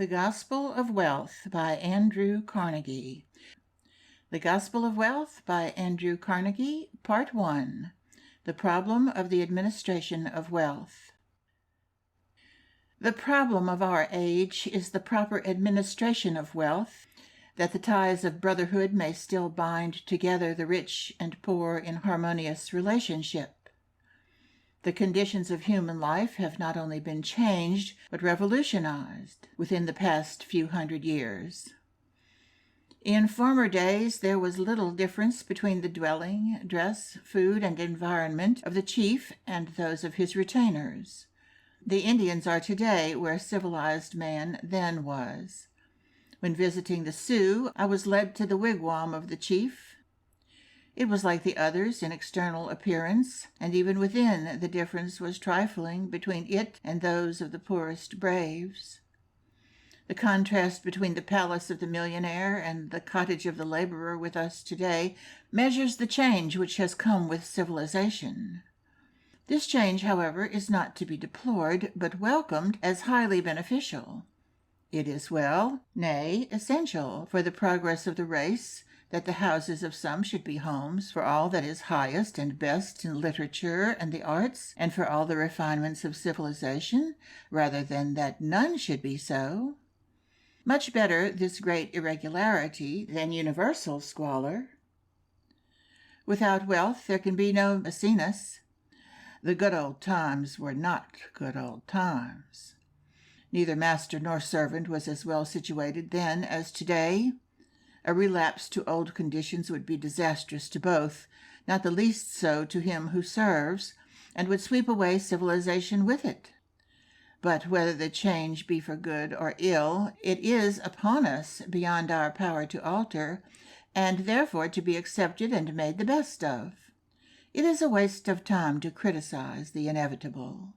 The Gospel of Wealth by Andrew Carnegie. The Gospel of Wealth by Andrew Carnegie, Part 1. The Problem of the Administration of Wealth. The problem of our age is the proper administration of wealth, that the ties of brotherhood may still bind together the rich and poor in harmonious relationship. The conditions of human life have not only been changed, but revolutionized within the past few hundred years. In former days, there was little difference between the dwelling, dress, food, and environment of the chief and those of his retainers. The Indians are today where civilized man then was. When visiting the Sioux, I was led to the wigwam of the chief. It was like the others in external appearance, and even within the difference was trifling between it and those of the poorest braves. The contrast between the palace of the millionaire and the cottage of the laborer with us today measures the change which has come with civilization. This change, however, is not to be deplored, but welcomed as highly beneficial. It is well, nay, essential for the progress of the race, that the houses of some should be homes for all that is highest and best in literature and the arts, and for all the refinements of civilization, rather than that none should be so. Much better this great irregularity than universal squalor. Without wealth there can be no Maecenas. The good old times were not good old times. Neither master nor servant was as well situated then as today. A relapse to old conditions would be disastrous to both, not the least so to him who serves, and would sweep away civilization with it. But whether the change be for good or ill, it is upon us beyond our power to alter, and therefore to be accepted and made the best of. It is a waste of time to criticize the inevitable.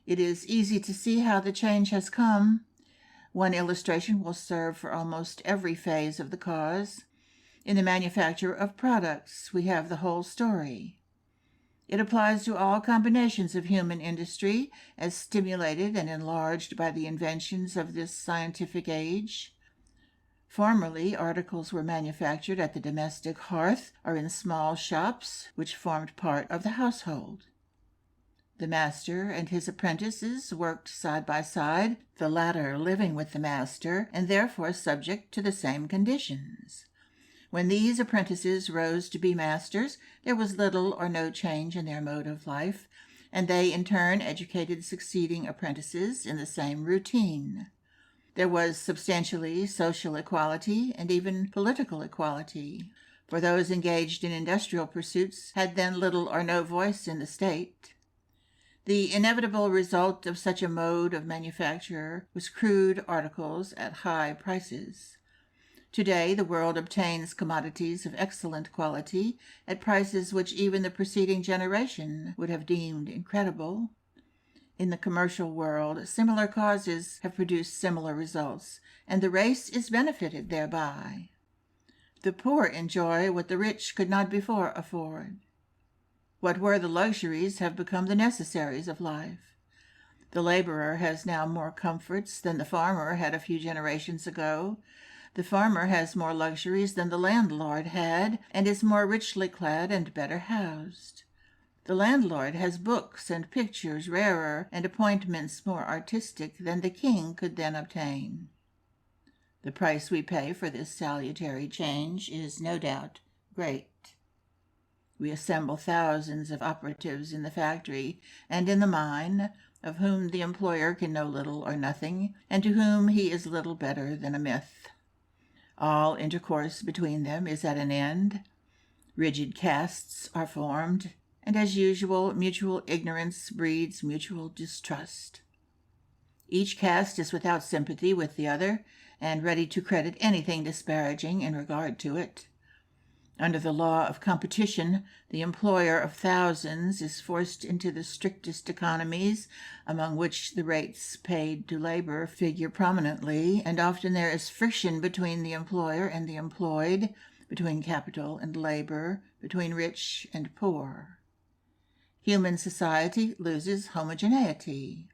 It is easy to see how the change has come. One illustration will serve for almost every phase of the cause. In the manufacture of products, we have the whole story. It applies to all combinations of human industry, as stimulated and enlarged by the inventions of this scientific age. Formerly, articles were manufactured at the domestic hearth or in small shops, which formed part of the household. The master and his apprentices worked side by side, the latter living with the master, and therefore subject to the same conditions. When these apprentices rose to be masters, there was little or no change in their mode of life, and they in turn educated succeeding apprentices in the same routine. There was substantially social equality and even political equality, for those engaged in industrial pursuits had then little or no voice in the state. The inevitable result of such a mode of manufacture was crude articles at high prices. Today, the world obtains commodities of excellent quality at prices which even the preceding generation would have deemed incredible. In the commercial world, similar causes have produced similar results, and the race is benefited thereby. The poor enjoy what the rich could not before afford. What were the luxuries have become the necessaries of life. The laborer has now more comforts than the farmer had a few generations ago. The farmer has more luxuries than the landlord had, and is more richly clad and better housed. The landlord has books and pictures rarer and appointments more artistic than the king could then obtain. The price we pay for this salutary change is no doubt great. We assemble thousands of operatives in the factory and in the mine, of whom the employer can know little or nothing, and to whom he is little better than a myth. All intercourse between them is at an end. Rigid castes are formed, and as usual, mutual ignorance breeds mutual distrust. Each caste is without sympathy with the other, and ready to credit anything disparaging in regard to it. Under the law of competition, the employer of thousands is forced into the strictest economies, among which the rates paid to labor figure prominently, and often there is friction between the employer and the employed, between capital and labor, between rich and poor. Human society loses homogeneity.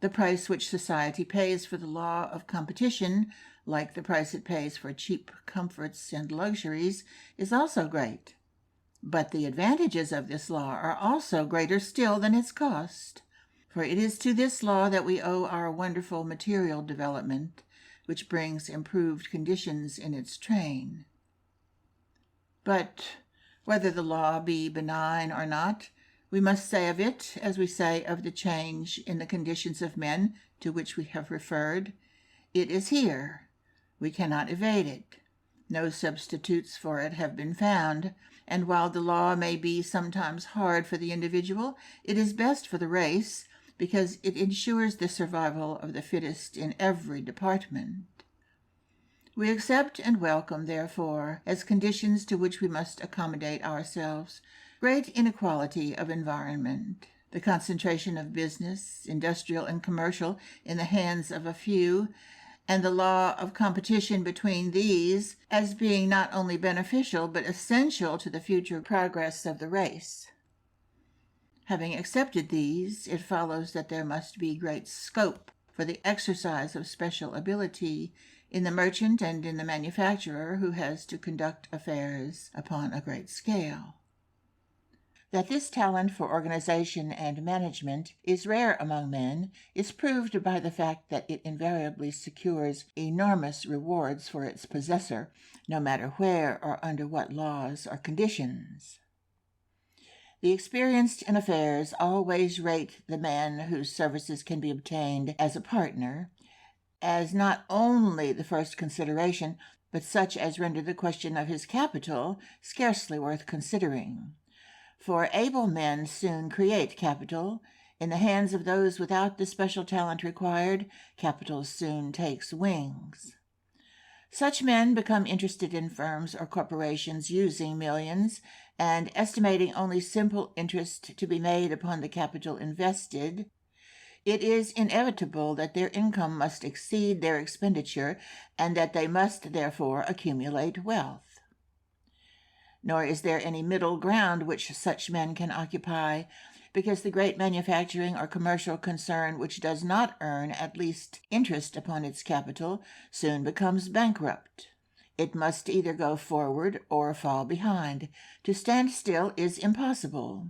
The price which society pays for the law of competition, like the price it pays for cheap comforts and luxuries, is also great. But the advantages of this law are also greater still than its cost, for it is to this law that we owe our wonderful material development, which brings improved conditions in its train. But whether the law be benign or not, we must say of it, as we say of the change in the conditions of men to which we have referred, it is here. We cannot evade it. No substitutes for it have been found, and while the law may be sometimes hard for the individual, it is best for the race, because it ensures the survival of the fittest in every department. We accept and welcome, therefore, as conditions to which we must accommodate ourselves, great inequality of environment, the concentration of business, industrial and commercial, in the hands of a few, and the law of competition between these as being not only beneficial but essential to the future progress of the race. Having accepted these, it follows that there must be great scope for the exercise of special ability in the merchant and in the manufacturer who has to conduct affairs upon a great scale. That this talent for organization and management is rare among men is proved by the fact that it invariably secures enormous rewards for its possessor, no matter where or under what laws or conditions. The experienced in affairs always rate the man whose services can be obtained as a partner as not only the first consideration, but such as render the question of his capital scarcely worth considering. For able men soon create capital. In the hands of those without the special talent required, capital soon takes wings. Such men become interested in firms or corporations using millions, and estimating only simple interest to be made upon the capital invested. It is inevitable that their income must exceed their expenditure, and that they must therefore accumulate wealth. Nor is there any middle ground which such men can occupy, because the great manufacturing or commercial concern which does not earn at least interest upon its capital soon becomes bankrupt. It must either go forward or fall behind. To stand still is impossible.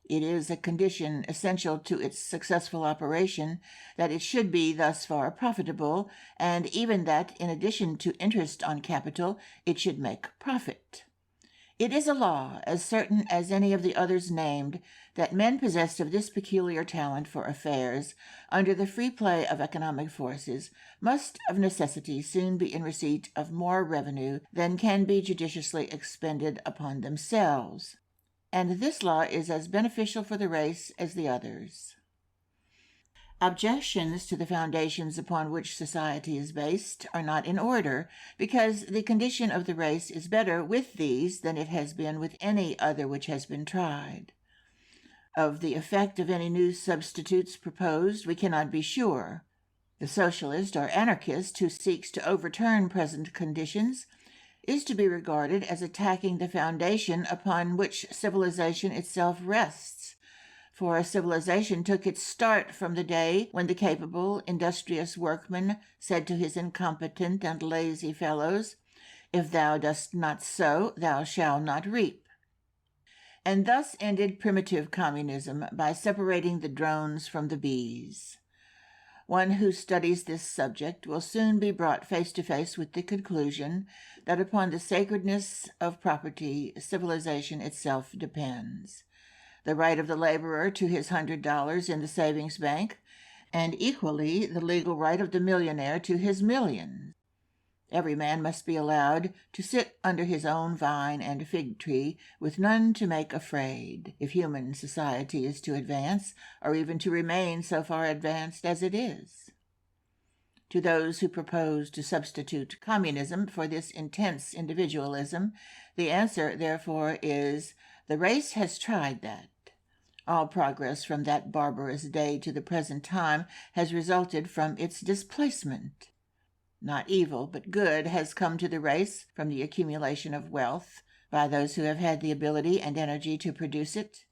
It is a condition essential to its successful operation that it should be thus far profitable, and even that, in addition to interest on capital, it should make profit. It is a law, as certain as any of the others named, that men possessed of this peculiar talent for affairs, under the free play of economic forces, must of necessity soon be in receipt of more revenue than can be judiciously expended upon themselves. And this law is as beneficial for the race as the others. Objections to the foundations upon which society is based are not in order, because the condition of the race is better with these than it has been with any other which has been tried. Of the effect of any new substitutes proposed we cannot be sure. The socialist or anarchist who seeks to overturn present conditions is to be regarded as attacking the foundation upon which civilization itself rests. For civilization took its start from the day when the capable, industrious workman said to his incompetent and lazy fellows, "If thou dost not sow, thou shalt not reap." And thus ended primitive communism by separating the drones from the bees. One who studies this subject will soon be brought face to face with the conclusion that upon the sacredness of property civilization itself depends. The right of the laborer to his $100 in the savings bank, and equally the legal right of the millionaire to his millions. Every man must be allowed to sit under his own vine and fig tree, with none to make afraid, if human society is to advance, or even to remain so far advanced as it is. To those who propose to substitute communism for this intense individualism, the answer, therefore, is, the race has tried that. All progress from that barbarous day to the present time has resulted from its displacement. Not evil, but good has come to the race from the accumulation of wealth by those who have had the ability and energy to produce it.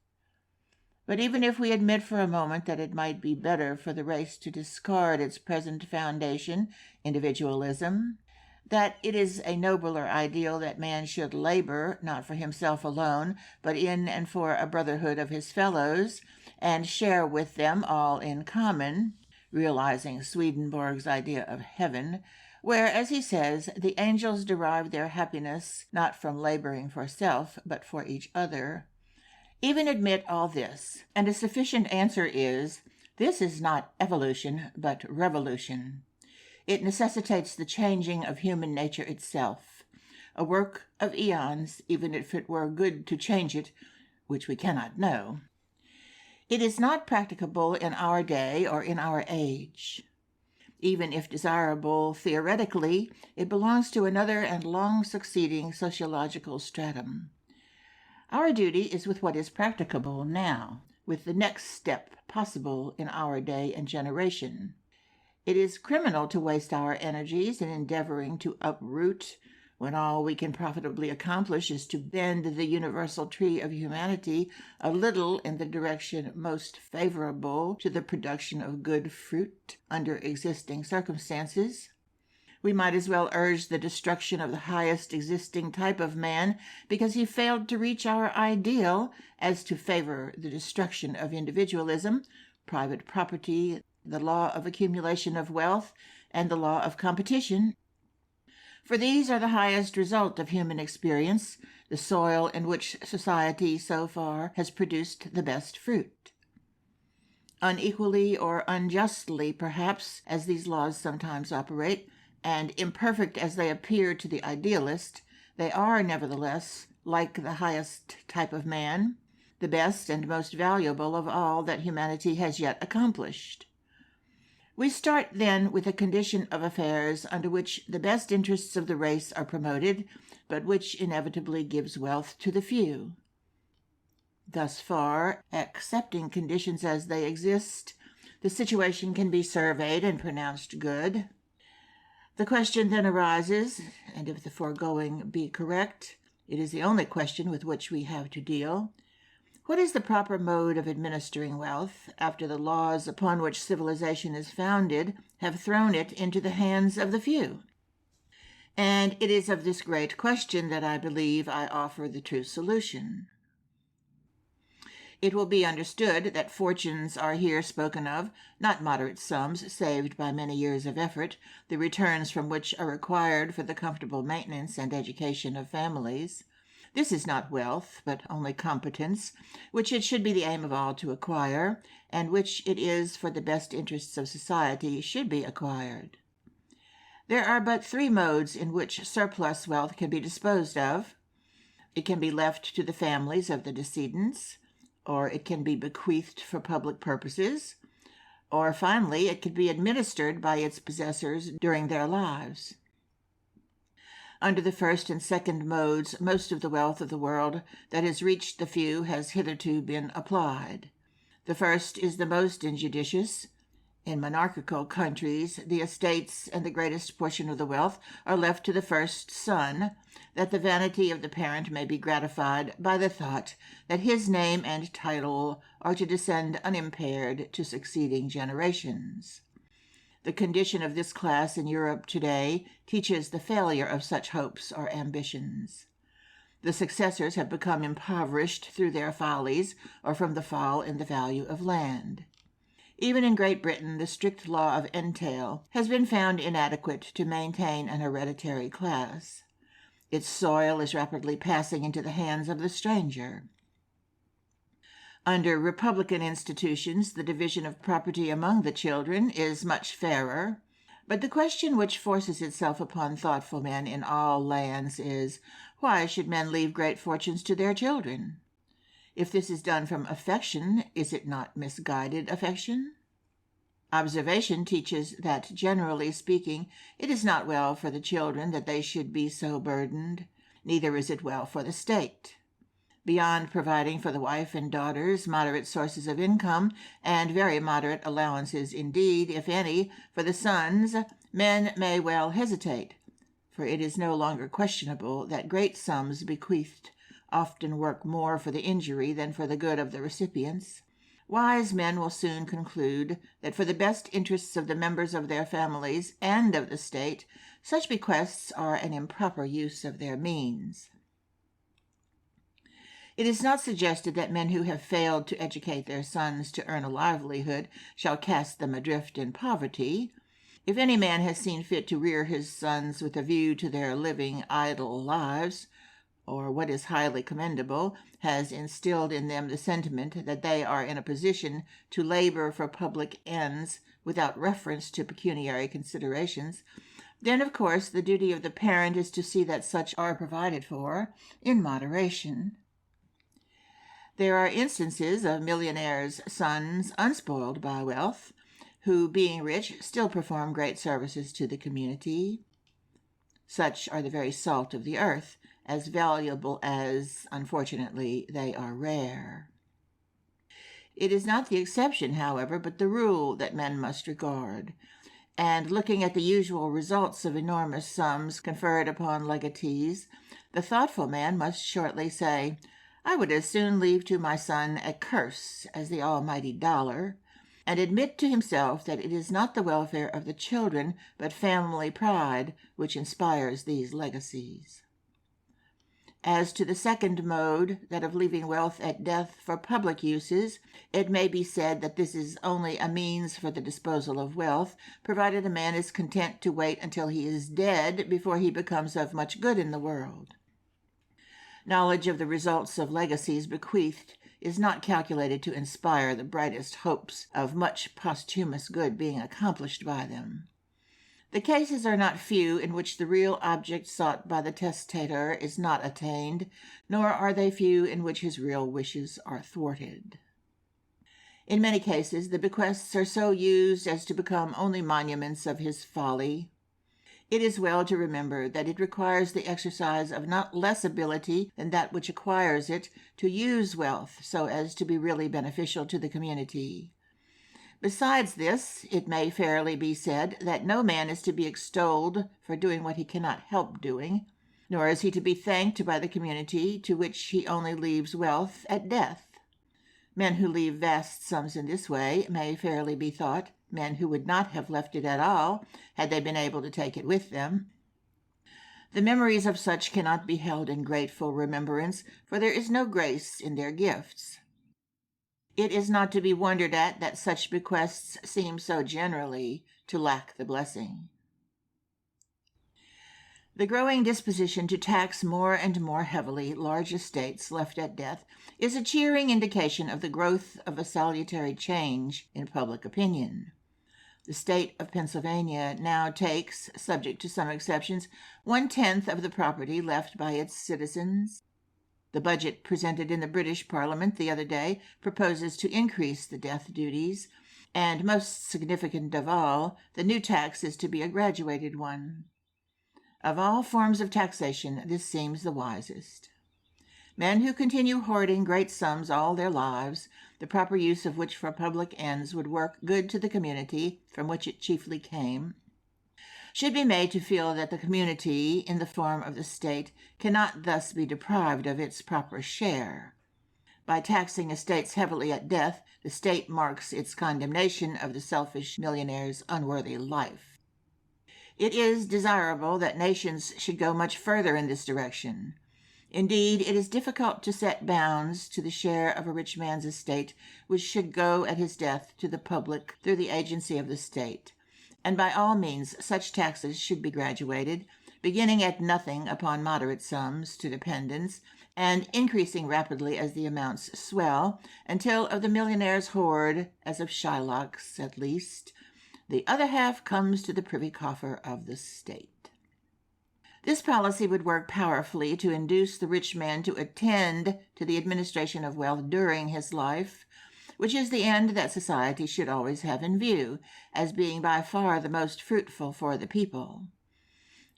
But even if we admit for a moment that it might be better for the race to discard its present foundation, individualism, that it is a nobler ideal that man should labor, not for himself alone, but in and for a brotherhood of his fellows, and share with them all in common, realizing Swedenborg's idea of heaven, where, as he says, the angels derive their happiness not from laboring for self, but for each other. Even admit all this, and a sufficient answer is, this is not evolution, but revolution. It necessitates the changing of human nature itself, a work of eons, even if it were good to change it, which we cannot know. It is not practicable in our day or in our age. Even if desirable theoretically, it belongs to another and long-succeeding sociological stratum. Our duty is with what is practicable now, with the next step possible in our day and generation. It is criminal to waste our energies in endeavoring to uproot, when all we can profitably accomplish is to bend the universal tree of humanity a little in the direction most favorable to the production of good fruit under existing circumstances. We might as well urge the destruction of the highest existing type of man because he failed to reach our ideal as to favor the destruction of individualism, private property, the law of accumulation of wealth, and the law of competition. For these are the highest result of human experience, the soil in which society so far has produced the best fruit. Unequally or unjustly, perhaps, as these laws sometimes operate, and imperfect as they appear to the idealist, they are nevertheless, like the highest type of man, the best and most valuable of all that humanity has yet accomplished. We start then with a condition of affairs under which the best interests of the race are promoted, but which inevitably gives wealth to the few. Thus far, accepting conditions as they exist, the situation can be surveyed and pronounced good. The question then arises, and if the foregoing be correct, it is the only question with which we have to deal. What is the proper mode of administering wealth, after the laws upon which civilization is founded have thrown it into the hands of the few? And it is of this great question that I believe I offer the true solution. It will be understood that fortunes are here spoken of, not moderate sums saved by many years of effort, the returns from which are required for the comfortable maintenance and education of families. This is not wealth, but only competence, which it should be the aim of all to acquire, and which it is for the best interests of society should be acquired. There are but three modes in which surplus wealth can be disposed of. It can be left to the families of the decedents, or it can be bequeathed for public purposes, or finally it can be administered by its possessors during their lives. Under the first and second modes, most of the wealth of the world that has reached the few has hitherto been applied. The first is the most injudicious. In monarchical countries, the estates and the greatest portion of the wealth are left to the first son, that the vanity of the parent may be gratified by the thought that his name and title are to descend unimpaired to succeeding generations. The condition of this class in Europe today teaches the failure of such hopes or ambitions. The successors have become impoverished through their follies or from the fall in the value of land. Even in Great Britain, the strict law of entail has been found inadequate to maintain an hereditary class. Its soil is rapidly passing into the hands of the stranger. Under republican institutions, the division of property among the children is much fairer, but the question which forces itself upon thoughtful men in all lands is, why should men leave great fortunes to their children? If this is done from affection, is it not misguided affection? Observation teaches that, generally speaking, it is not well for the children that they should be so burdened, neither is it well for the state. Beyond providing for the wife and daughters moderate sources of income, and very moderate allowances indeed, if any, for the sons, men may well hesitate, for it is no longer questionable that great sums bequeathed often work more for the injury than for the good of the recipients. Wise men will soon conclude that for the best interests of the members of their families and of the state, such bequests are an improper use of their means. It is not suggested that men who have failed to educate their sons to earn a livelihood shall cast them adrift in poverty. If any man has seen fit to rear his sons with a view to their living idle lives, or what is highly commendable, has instilled in them the sentiment that they are in a position to labor for public ends without reference to pecuniary considerations, then of course the duty of the parent is to see that such are provided for in moderation. There are instances of millionaires' sons unspoiled by wealth, who, being rich, still perform great services to the community. Such are the very salt of the earth, as valuable as, unfortunately, they are rare. It is not the exception, however, but the rule that men must regard. And looking at the usual results of enormous sums conferred upon legatees, the thoughtful man must shortly say, I would as soon leave to my son a curse as the almighty dollar, and admit to himself that it is not the welfare of the children, but family pride, which inspires these legacies. As to the second mode, that of leaving wealth at death for public uses, it may be said that this is only a means for the disposal of wealth, provided a man is content to wait until he is dead before he becomes of much good in the world. Knowledge of the results of legacies bequeathed is not calculated to inspire the brightest hopes of much posthumous good being accomplished by them. The cases are not few in which the real object sought by the testator is not attained, nor are they few in which his real wishes are thwarted. In many cases, the bequests are so used as to become only monuments of his folly. It is well to remember that it requires the exercise of not less ability than that which acquires it to use wealth so as to be really beneficial to the community. Besides this, it may fairly be said that no man is to be extolled for doing what he cannot help doing, nor is he to be thanked by the community to which he only leaves wealth at death. Men who leave vast sums in this way may fairly be thought men who would not have left it at all had they been able to take it with them. The memories of such cannot be held in grateful remembrance, for there is no grace in their gifts. It is not to be wondered at that such bequests seem so generally to lack the blessing. The growing disposition to tax more and more heavily large estates left at death is a cheering indication of the growth of a salutary change in public opinion. The state of Pennsylvania now takes, subject to some exceptions, 1/10 of the property left by its citizens. The budget presented in the British Parliament the other day proposes to increase the death duties, and most significant of all, the new tax is to be a graduated one. Of all forms of taxation, this seems the wisest. Men who continue hoarding great sums all their lives, the proper use of which for public ends would work good to the community from which it chiefly came, should be made to feel that the community, in the form of the state, cannot thus be deprived of its proper share. By taxing estates heavily at death, the state marks its condemnation of the selfish millionaire's unworthy life. It is desirable that nations should go much further in this direction. Indeed, it is difficult to set bounds to the share of a rich man's estate which should go at his death to the public through the agency of the state, and by all means such taxes should be graduated, beginning at nothing upon moderate sums to dependents, and increasing rapidly as the amounts swell, until of the millionaire's hoard, as of Shylock's at least, the other half comes to the privy coffer of the state. This policy would work powerfully to induce the rich man to attend to the administration of wealth during his life, which is the end that society should always have in view, as being by far the most fruitful for the people.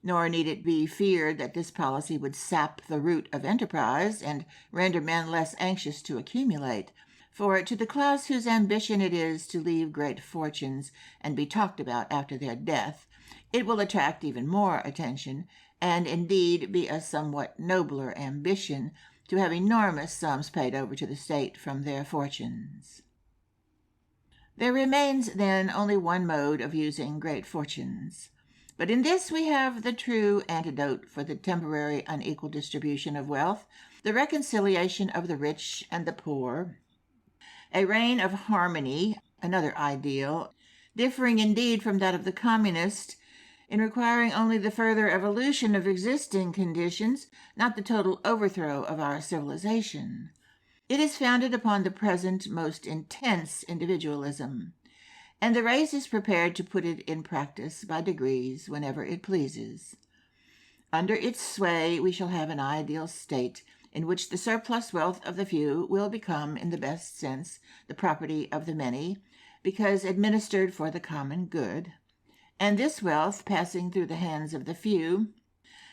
Nor need it be feared that this policy would sap the root of enterprise and render men less anxious to accumulate, for to the class whose ambition it is to leave great fortunes and be talked about after their death, it will attract even more attention, and indeed be a somewhat nobler ambition, to have enormous sums paid over to the state from their fortunes. There remains then only one mode of using great fortunes. But in this we have the true antidote for the temporary unequal distribution of wealth, the reconciliation of the rich and the poor, a reign of harmony, another ideal, differing indeed from that of the communist in requiring only the further evolution of existing conditions, not the total overthrow of our civilization. It is founded upon the present most intense individualism, and the race is prepared to put it in practice by degrees whenever it pleases. Under its sway we shall have an ideal state in which the surplus wealth of the few will become, in the best sense, the property of the many, because administered for the common good. And this wealth, passing through the hands of the few,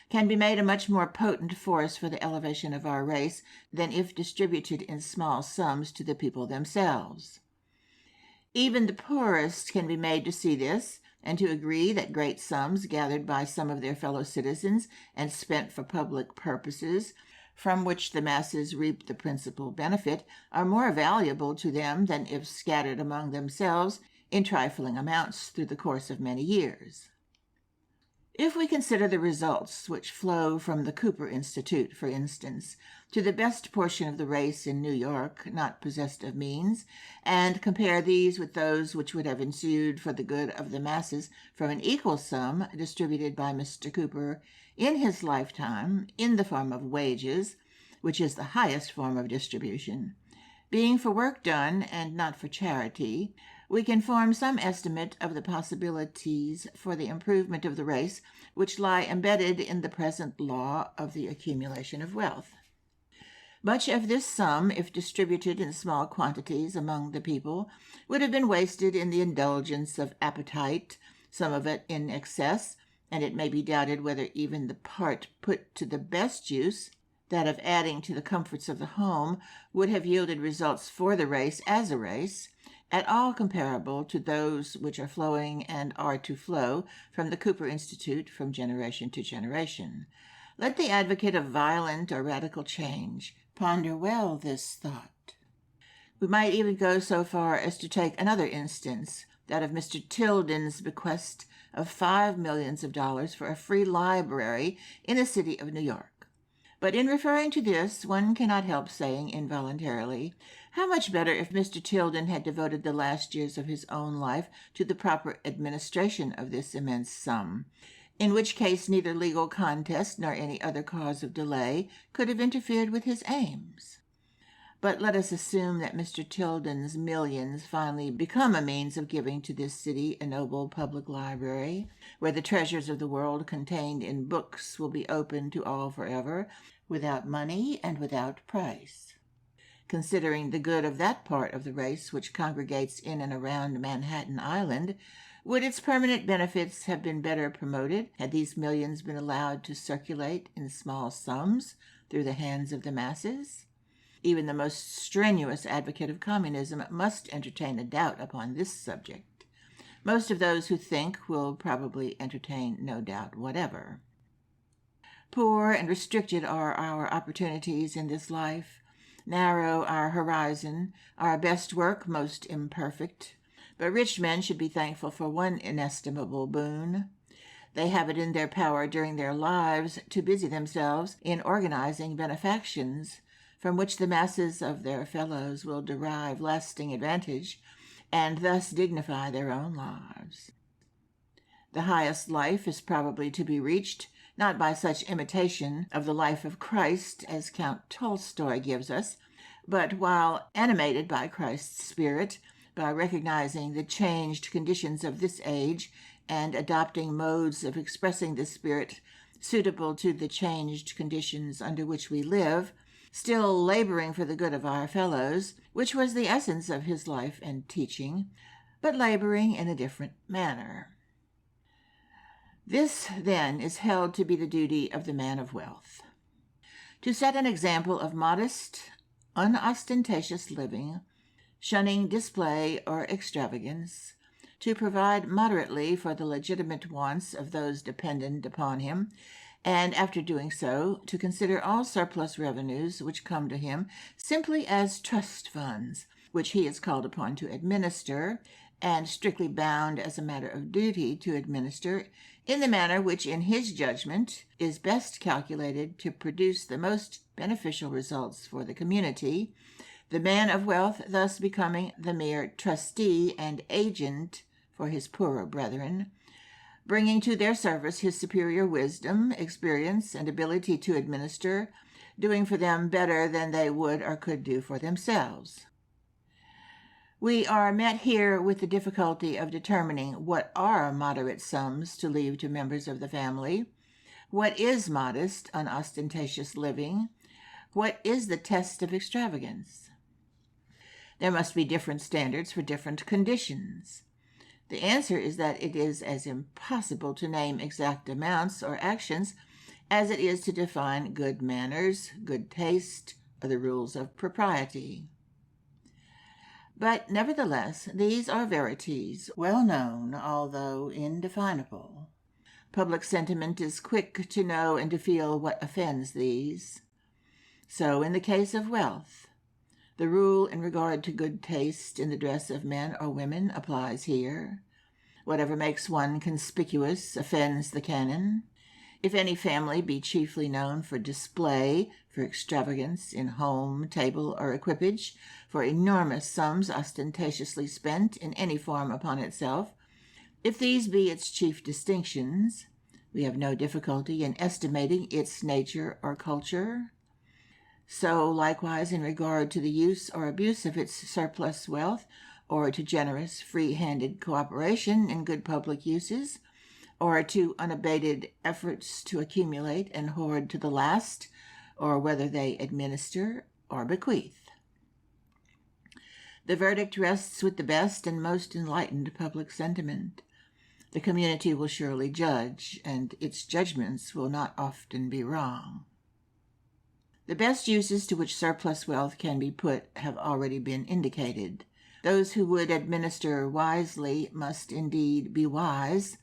can be made a much more potent force for the elevation of our race than if distributed in small sums to the people themselves. Even the poorest can be made to see this, and to agree that great sums gathered by some of their fellow citizens and spent for public purposes, from which the masses reap the principal benefit, are more valuable to them than if scattered among themselves in trifling amounts through the course of many years. If we consider the results which flow from the Cooper Institute, for instance, to the best portion of the race in New York not possessed of means, and compare these with those which would have ensued for the good of the masses from an equal sum distributed by Mr. Cooper in his lifetime in the form of wages, which is the highest form of distribution, being for work done and not for charity, we can form some estimate of the possibilities for the improvement of the race which lie embedded in the present law of the accumulation of wealth. Much of this sum, if distributed in small quantities among the people, would have been wasted in the indulgence of appetite, some of it in excess, and it may be doubted whether even the part put to the best use, that of adding to the comforts of the home, would have yielded results for the race as a race, at all comparable to those which are flowing and are to flow from the Cooper Institute from generation to generation. Let the advocate of violent or radical change ponder well this thought. We might even go so far as to take another instance, that of Mr. Tilden's bequest of $5 millions for a free library in the city of New York. But in referring to this, one cannot help saying involuntarily, how much better if Mr. Tilden had devoted the last years of his own life to the proper administration of this immense sum, in which case neither legal contest nor any other cause of delay could have interfered with his aims. But let us assume that Mr. Tilden's millions finally become a means of giving to this city a noble public library, where the treasures of the world contained in books will be open to all forever, without money and without price. Considering the good of that part of the race which congregates in and around Manhattan Island, would its permanent benefits have been better promoted had these millions been allowed to circulate in small sums through the hands of the masses? Even the most strenuous advocate of communism must entertain a doubt upon this subject. Most of those who think will probably entertain no doubt whatever. Poor and restricted are our opportunities in this life, narrow our horizon, our best work most imperfect, but rich men should be thankful for one inestimable boon. They have it in their power during their lives to busy themselves in organizing benefactions, from which the masses of their fellows will derive lasting advantage, and thus dignify their own lives. The highest life is probably to be reached, not by such imitation of the life of Christ as Count Tolstoy gives us, but while animated by Christ's spirit, by recognizing the changed conditions of this age and adopting modes of expressing the spirit suitable to the changed conditions under which we live, still laboring for the good of our fellows, which was the essence of his life and teaching, but laboring in a different manner. This, then, is held to be the duty of the man of wealth: to set an example of modest, unostentatious living, shunning display or extravagance, to provide moderately for the legitimate wants of those dependent upon him, and after doing so, to consider all surplus revenues which come to him simply as trust funds, which he is called upon to administer, and strictly bound as a matter of duty to administer in the manner which, in his judgment, is best calculated to produce the most beneficial results for the community, the man of wealth thus becoming the mere trustee and agent for his poorer brethren, bringing to their service his superior wisdom, experience, and ability to administer, doing for them better than they would or could do for themselves. We are met here with the difficulty of determining what are moderate sums to leave to members of the family, what is modest, unostentatious living, what is the test of extravagance. There must be different standards for different conditions. The answer is that it is as impossible to name exact amounts or actions as it is to define good manners, good taste, or the rules of propriety. But nevertheless, these are verities, well known, although indefinable. Public sentiment is quick to know and to feel what offends these. So in the case of wealth, the rule in regard to good taste in the dress of men or women applies here. Whatever makes one conspicuous offends the canon. If any family be chiefly known for display, for extravagance in home, table, or equipage, for enormous sums ostentatiously spent in any form upon itself, if these be its chief distinctions, we have no difficulty in estimating its nature or culture. So likewise in regard to the use or abuse of its surplus wealth, or to generous, free-handed cooperation in good public uses, or to unabated efforts to accumulate and hoard to the last, or whether they administer or bequeath. The verdict rests with the best and most enlightened public sentiment. The community will surely judge, and its judgments will not often be wrong. The best uses to which surplus wealth can be put have already been indicated. Those who would administer wisely must indeed be wise,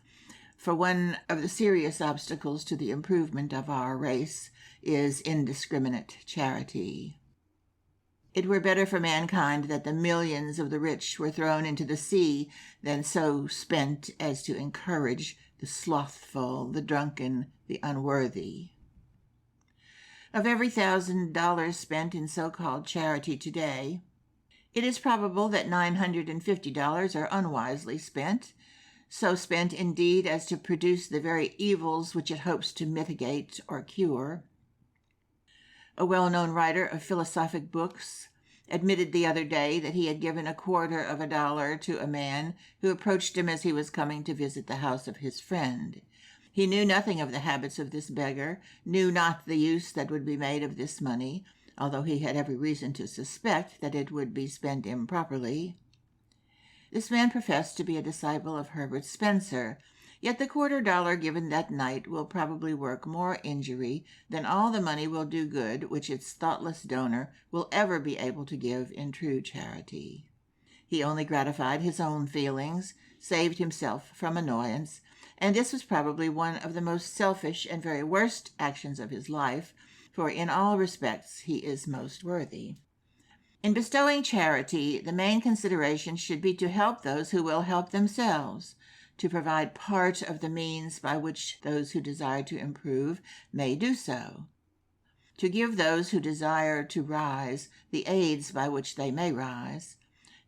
for one of the serious obstacles to the improvement of our race is indiscriminate charity. It were better for mankind that the millions of the rich were thrown into the sea than so spent as to encourage the slothful, the drunken, the unworthy. Of every $1,000 spent in so-called charity today, it is probable that $950 are unwisely spent, so spent indeed as to produce the very evils which it hopes to mitigate or cure. A well-known writer of philosophic books admitted the other day that he had given $0.25 to a man who approached him as he was coming to visit the house of his friend. He knew nothing of the habits of this beggar, knew not the use that would be made of this money, although he had every reason to suspect that it would be spent improperly. This man professed to be a disciple of Herbert Spencer, yet the $0.25 given that night will probably work more injury than all the money will do good which its thoughtless donor will ever be able to give in true charity. He only gratified his own feelings, saved himself from annoyance, and this was probably one of the most selfish and very worst actions of his life, for in all respects he is most worthy. In bestowing charity, the main consideration should be to help those who will help themselves, to provide part of the means by which those who desire to improve may do so, to give those who desire to rise the aids by which they may rise,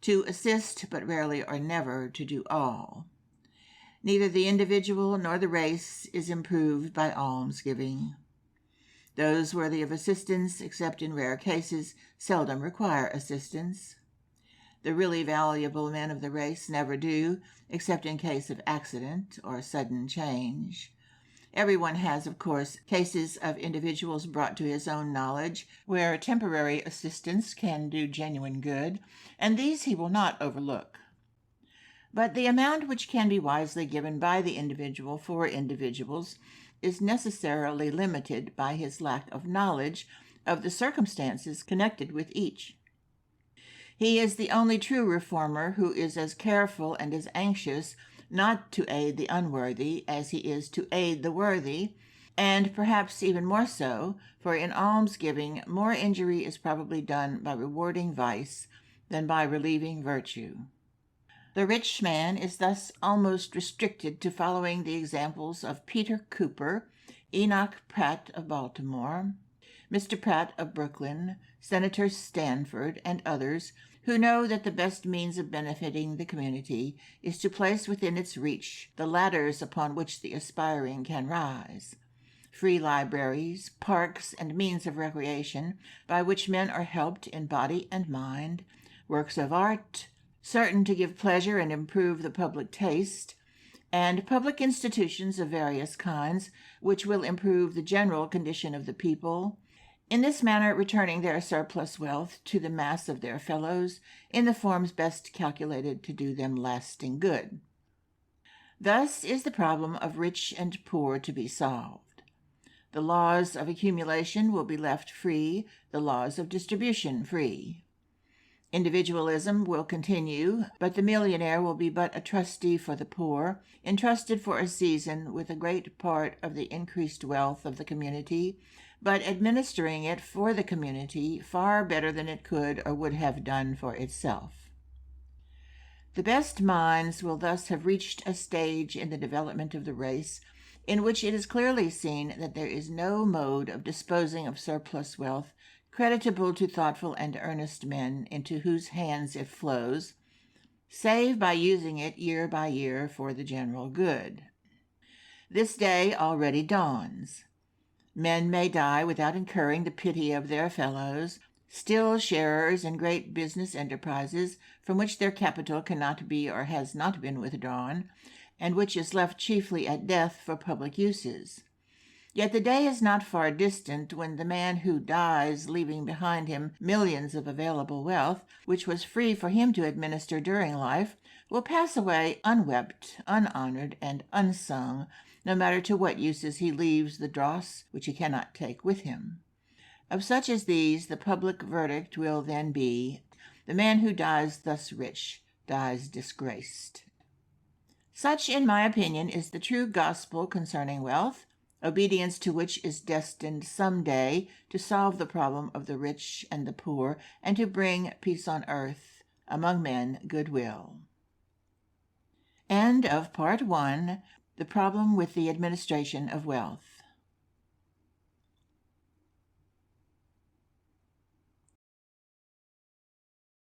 to assist but rarely or never to do all. Neither the individual nor the race is improved by almsgiving. Those worthy of assistance, except in rare cases, seldom require assistance. The really valuable men of the race never do, except in case of accident or sudden change. Everyone has, of course, cases of individuals brought to his own knowledge where temporary assistance can do genuine good, and these he will not overlook. But the amount which can be wisely given by the individual for individuals is necessarily limited by his lack of knowledge of the circumstances connected with each. He is the only true reformer who is as careful and as anxious not to aid the unworthy as he is to aid the worthy, and perhaps even more so, for in almsgiving more injury is probably done by rewarding vice than by relieving virtue. The rich man is thus almost restricted to following the examples of Peter Cooper, Enoch Pratt of Baltimore, Mr. Pratt of Brooklyn, Senator Stanford, and others who know that the best means of benefiting the community is to place within its reach the ladders upon which the aspiring can rise. Free libraries, parks, and means of recreation by which men are helped in body and mind, works of art, certain to give pleasure and improve the public taste, and public institutions of various kinds, which will improve the general condition of the people, in this manner returning their surplus wealth to the mass of their fellows in the forms best calculated to do them lasting good. Thus is the problem of rich and poor to be solved. The laws of accumulation will be left free, the laws of distribution free. Individualism will continue, but the millionaire will be but a trustee for the poor, entrusted for a season with a great part of the increased wealth of the community, but administering it for the community far better than it could or would have done for itself. The best minds will thus have reached a stage in the development of the race in which it is clearly seen that there is no mode of disposing of surplus wealth creditable to thoughtful and earnest men into whose hands it flows, save by using it year by year for the general good. This day already dawns. Men may die without incurring the pity of their fellows, still sharers in great business enterprises from which their capital cannot be or has not been withdrawn, and which is left chiefly at death for public uses. Yet the day is not far distant when the man who dies, leaving behind him millions of available wealth, which was free for him to administer during life, will pass away unwept, unhonored, and unsung, no matter to what uses he leaves the dross which he cannot take with him. Of such as these, the public verdict will then be, the man who dies thus rich dies disgraced. Such, in my opinion, is the true gospel concerning wealth, obedience to which is destined some day to solve the problem of the rich and the poor, and to bring peace on earth, among men goodwill. End of Part 1, The Problem with the Administration of Wealth.